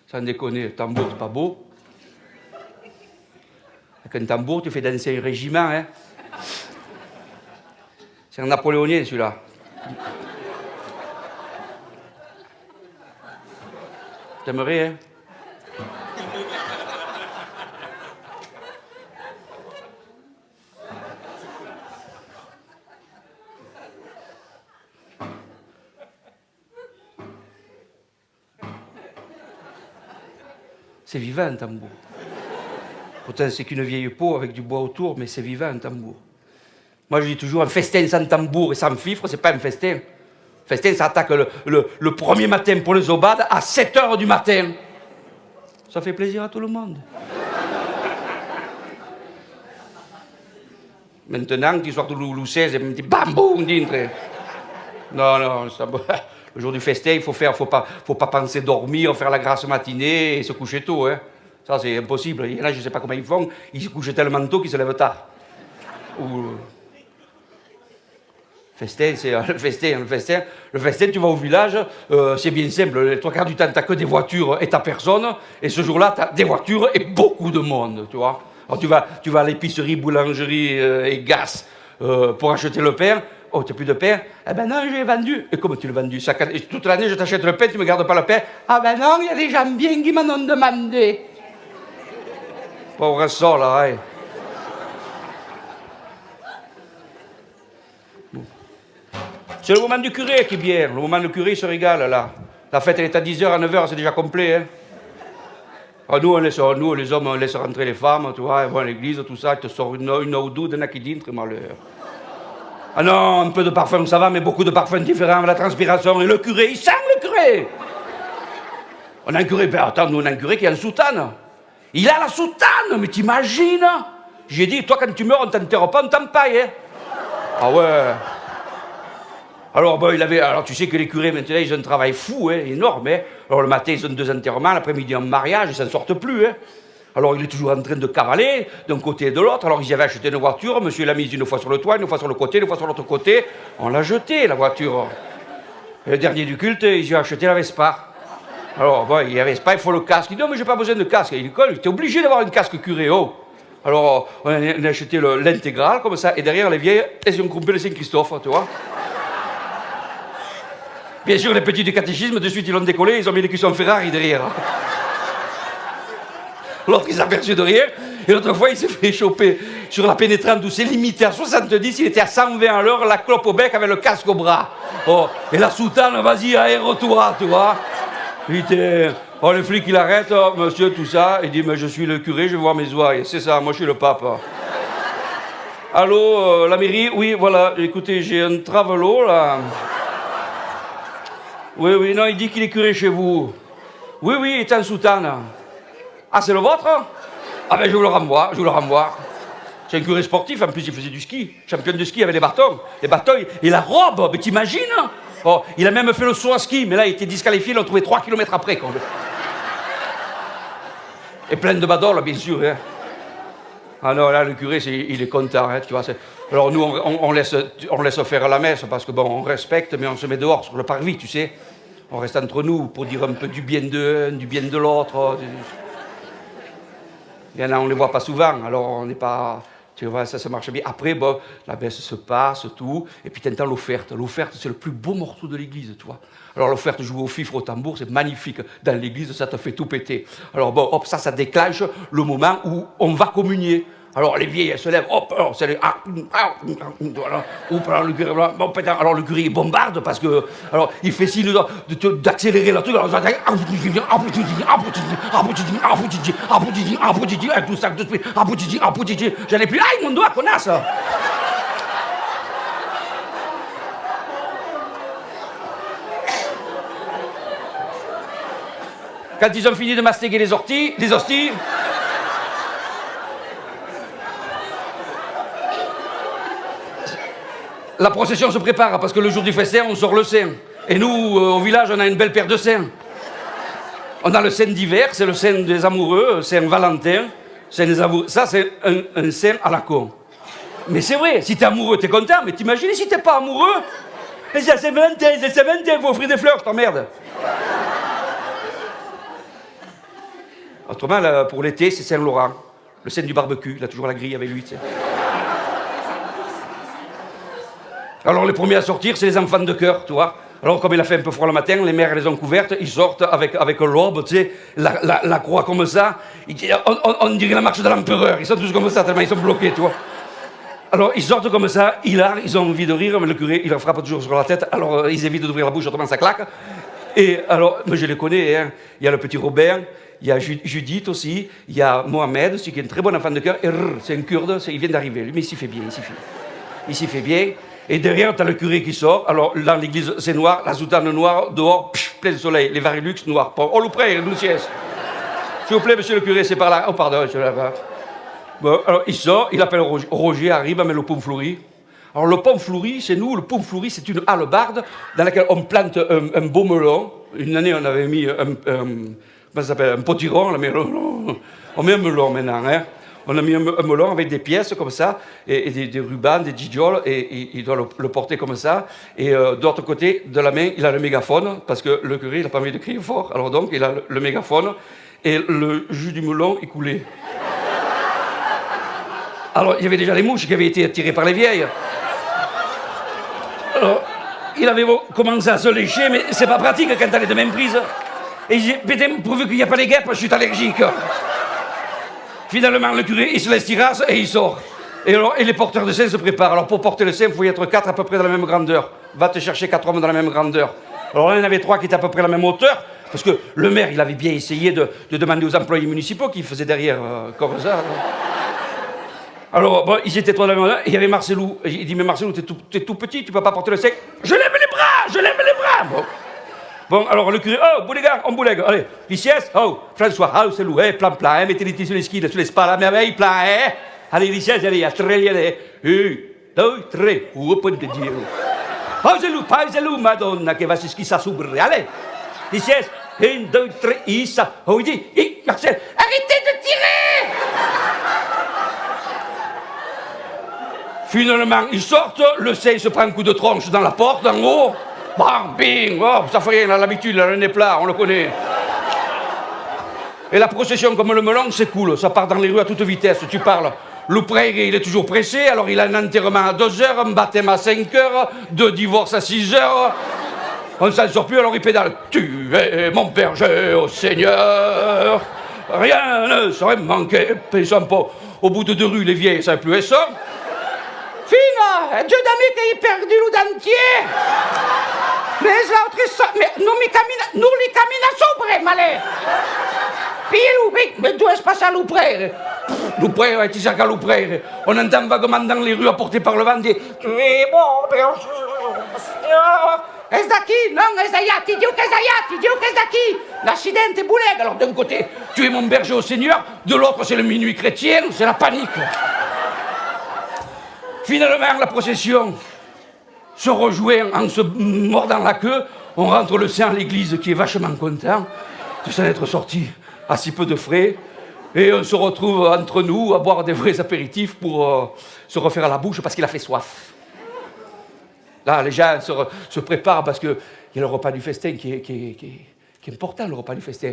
Sans déconner, le tambour, c'est pas beau. Avec un tambour, tu fais danser un régiment, hein. C'est un napoléonien, celui-là. T'aimerais, hein? C'est vivant, un tambour. Pourtant, c'est qu'une vieille peau avec du bois autour, mais c'est vivant, un tambour. Moi, je dis toujours, un festin sans tambour et sans fifre, c'est pas un festin. Festin, ça attaque le premier matin pour les obades à 7h du matin. Ça fait plaisir à tout le monde. Maintenant, qu'il soit Louis XVI, il me dit bambou, dintre. Non, ça, le jour du festin, il faut pas penser dormir, faire la grasse matinée et se coucher tôt. Hein. Ça, c'est impossible. Il y en a, je ne sais pas comment ils font, ils se couchent tellement tôt qu'ils se lèvent tard. Festin, c'est le festin. Le festin, tu vas au village, c'est bien simple. Les 3/4 du temps, tu n'as que des voitures et ta personne. Et ce jour-là, tu as des voitures et beaucoup de monde, tu vois. Alors, tu vas à l'épicerie, boulangerie et gaz pour acheter le pain. Oh, tu n'as plus de pain? Eh ben non, j'ai vendu. Et comment tu l'as vendu? Toute l'année, je t'achète le pain, tu ne me gardes pas le pain. Ah ben non, il y a des gens bien qui m'en ont demandé. Pauvre sort, là, hein. C'est le moment du curé qui est bien. Le moment du curé, il se régale, là. La fête, elle est à 10h, à 9h, c'est déjà complet, hein. Alors, nous, les hommes, on laisse rentrer les femmes, tu vois, elles vont à l'église, tout ça, ils te sortent une ou deux, d'un qui dit, très malheur. Ah non, un peu de parfum, ça va, mais beaucoup de parfums différents, la transpiration, et le curé, il sent le curé. On a un curé, ben attends, nous, on a un curé qui a une soutane. Il a la soutane, mais t'imagines? J'ai dit, toi, quand tu meurs, on t'enterre pas, on t'empaille, hein. Ah ouais. Alors, alors, tu sais que les curés, maintenant, ils ont un travail fou, hein, énorme. Hein. Alors, le matin, ils ont 2 enterrements, l'après-midi, un mariage, ils ne s'en sortent plus. Hein. Alors, il est toujours en train de cavaler d'un côté et de l'autre. Alors, ils avaient acheté une voiture, monsieur l'a mise une fois sur le toit, une fois sur le côté, une fois sur l'autre côté. On l'a jetée, la voiture. Et le dernier du culte, ils ont acheté la Vespa. Alors, il y a Vespa, il faut le casque. Il dit, non, mais j'ai pas besoin de casque. Il dit, t'es obligé d'avoir un casque curé, oh. Alors, on a acheté l'intégrale, comme ça, et derrière, les vieilles, elles ont coupé le Saint-Christophe, tu vois. Bien sûr, les petits du catéchisme, de suite, ils l'ont décollé, ils ont mis les cuissons Ferrari derrière. L'autre, il s'est aperçu de rien. Et l'autre fois, il s'est fait choper sur la pénétrante où c'est limité à 70, il était à 120 à l'heure, la clope au bec avec le casque au bras. Oh, et la soutane, vas-y, aère-toi, tu vois. Putain. Oh, le flic, il arrête, oh, monsieur, tout ça. Il dit, mais je suis le curé, je vais voir mes ouailles. C'est ça, moi, je suis le pape. Allô, la mairie? Oui, voilà, écoutez, j'ai un travelo, là. Oui, non, il dit qu'il est curé chez vous. Oui, il est en soutane. Ah, c'est le vôtre? Ah ben, je vous le renvoie. C'est un curé sportif, en plus, il faisait du ski. Champion de ski avec les bâtons. Les bâtons et la robe, mais t'imagines? Oh, il a même fait le saut à ski, mais là, il était disqualifié, il l'a trouvé 3 km après. Quoi. Et plein de badoles, bien sûr. Hein. Ah non, là, le curé, il est content, hein, tu vois. Alors, nous, on laisse faire la messe, parce que, bon, on respecte, mais on se met dehors, sur le parvis, tu sais. On reste entre nous pour dire un peu du bien de l'un, du bien de l'autre. Il y en a, on ne les voit pas souvent, alors on n'est pas... Tu vois, ça marche bien. Après, bon, la messe se passe, tout, et puis t'entends l'offerte. L'offerte, c'est le plus beau morceau de l'église, tu vois. Alors l'offerte jouée au fifre, au tambour, c'est magnifique. Dans l'église, ça te fait tout péter. Alors bon, hop, ça déclenche le moment où on va communier. Alors les vieilles, elles se lèvent, hop, alors c'est les... alors le curé, il bombarde parce que... Alors il fait signe d'accélérer le truc, alors ça... tout ça, tout de suite, j'en ai plus... Aïe, mon doigt, connasse. Quand ils ont fini de mastiquer les hosties... La procession se prépare, parce que le jour du festin, on sort le Saint. Et nous, au village, on a une belle paire de saints. On a le Saint d'hiver, c'est le Saint des amoureux, Saint Valentin. Ça, c'est un Saint à la con. Mais c'est vrai, si t'es amoureux, t'es content, mais t'imagines si t'es pas amoureux? Et c'est Saint Valentin, il faut offrir des fleurs, je t'emmerde. Autrement, là, pour l'été, c'est Saint-Laurent. Le saint du barbecue, il a toujours la grille avec lui, tu sais. Alors, les premiers à sortir, c'est les enfants de chœur, tu vois. Alors, comme il a fait un peu froid le matin, les mères les ont couvertes, ils sortent avec l'aube, tu sais, la croix comme ça. On dirait la marche de l'empereur. Ils sont tous comme ça, tellement ils sont bloqués, tu vois. Alors, ils sortent comme ça, ils ont envie de rire, mais le curé, il leur frappe toujours sur la tête. Alors, ils évitent d'ouvrir la bouche, autrement ça claque. Et alors, moi, je les connais, hein. Il y a le petit Robert, il y a Judith aussi, il y a Mohamed aussi, qui est un très bon enfant de cœur. Et c'est un kurde, il vient d'arriver, lui, mais il s'y fait bien, il s'y fait bien. Et derrière, tu as le curé qui sort. Alors, dans l'église, c'est noir, la soutane noire, dehors, plein soleil, les varilux noirs. Oh, l'oupré, S'il vous plaît, monsieur le curé, c'est par là. Oh, pardon, je suis là-bas. Bon, alors, il sort, il appelle Roger, arrive, met le pomme fleuri. Alors, le pomme fleuri, chez nous, le pomme fleuri, c'est une hallebarde dans laquelle on plante un beau melon. Une année, on avait mis comment ça s'appelle, un potiron, là, mais on met un melon maintenant, hein. On a mis un melon avec des pièces comme ça, et des rubans, des gigioles, et il doit le porter comme ça. Et de l'autre côté de la main, il a le mégaphone, parce que le curé, il n'a pas envie de crier fort. Alors donc, il a le mégaphone, et le jus du melon, il coulait. Alors, il y avait déjà les mouches qui avaient été tirées par les vieilles. Alors, il avait commencé à se lécher, mais c'est pas pratique quand t'as les deux mêmes prises. Et il dit, putain, pourvu qu'il n'y a pas les guêpes, je suis allergique. Finalement, le curé, il se laisse tirer et il sort. Et les porteurs de sein se préparent. Alors, pour porter le sein, il faut y être 4 à peu près dans la même grandeur. Va te chercher 4 hommes dans la même grandeur. Alors là, il y en avait 3 qui étaient à peu près à la même hauteur, parce que le maire, il avait bien essayé de demander aux employés municipaux qui faisaient derrière, comme ça. Alors, bon, ils étaient 3 dans la même grandeur, et il y avait Marcelou. Il dit, mais Marcelou, t'es tout petit, tu peux pas porter le sein. Je lève les bras. Bon, alors le curé, oh, bouléga, on boulega, allez, Lissiès, oh, François, oh, c'est loup, plan, mettez les pieds sur les skis, sur les spas, la merveille, plan, allez, Lissiès, allez, à très lié, 1, 2, 3, open de Dieu. Pause loup, Madonna, che va se schissa subra, allez, Lissiès, 1, 2, 3, Issa, oh, il dit, Marcel, arrêtez de tirer! Finalement, ils sortent, le sein se prend un coup de tronche dans la porte, en haut. Bam, bing, oh, ça fait rien, on a l'habitude, le nez plat, on le connaît. Et la procession, comme le melon, c'est cool, ça part dans les rues à toute vitesse, tu parles. Louprère, il est toujours pressé, alors il a un enterrement à 2 heures, un baptême à 5 heures, 2 divorces à 6 heures. On s'en sort plus, alors il pédale. Tu es mon berger, ô Seigneur, rien ne saurait me manquer. Puis au bout de 2 rues, les vieilles ne savaient plus où elles sont. Fina, Dieu d'ami che hai perdu l'udentier. Mais l'altre so, non li cammina sopra, male. Pilou, mais d'où est-ce passé à Louprère? Louprère, tu sais qu'à Louprère, on entend vaguement dans les rues apportées par le vent des tu es mon berger. Est-ce daqui? Non, est-ce d'ailleurs? Ti dico qu'est-ce daqui? L'accident est bouleg. Alors d'un côté, tu es mon berger au Seigneur, de l'autre, c'est le minuit chrétien, c'est la panique. Finalement, la procession se rejoint en se mordant la queue. On rentre le sein à l'église qui est vachement content de s'en être sorti à si peu de frais. Et on se retrouve entre nous à boire des vrais apéritifs pour se refaire à la bouche parce qu'il a fait soif. Là, les gens se préparent parce qu'il y a le repas du festin qui est important, le repas du festin.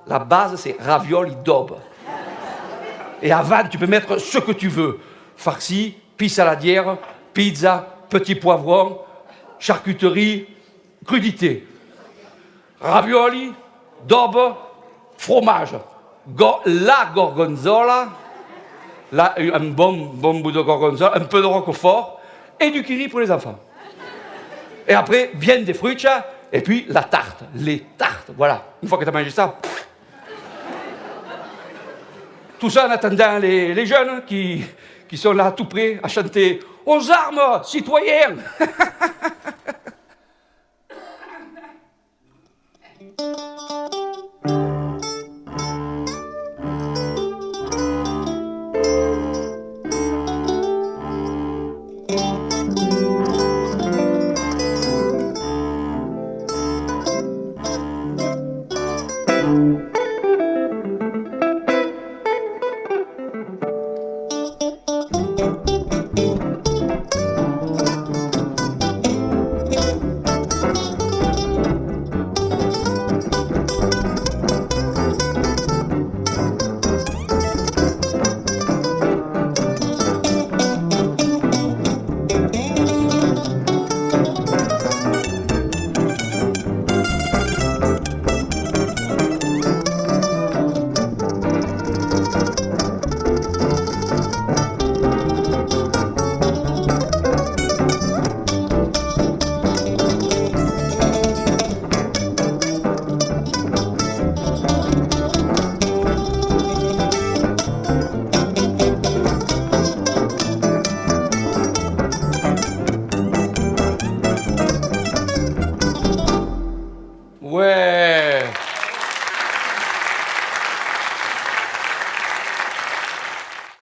La base, c'est ravioli daube. Et avant, tu peux mettre ce que tu veux. Farci, pisse saladière, pizza, petit poivron, charcuterie, crudité. Ravioli, daube, fromage. La gorgonzola, là, un bon bout de gorgonzola, un peu de roquefort et du curry pour les enfants. Et après, bien des fruits, et puis la tarte, les tartes, voilà. Une fois que tu as mangé ça, tout ça en attendant les jeunes qui sont là tout près à chanter « Aux armes, citoyens !»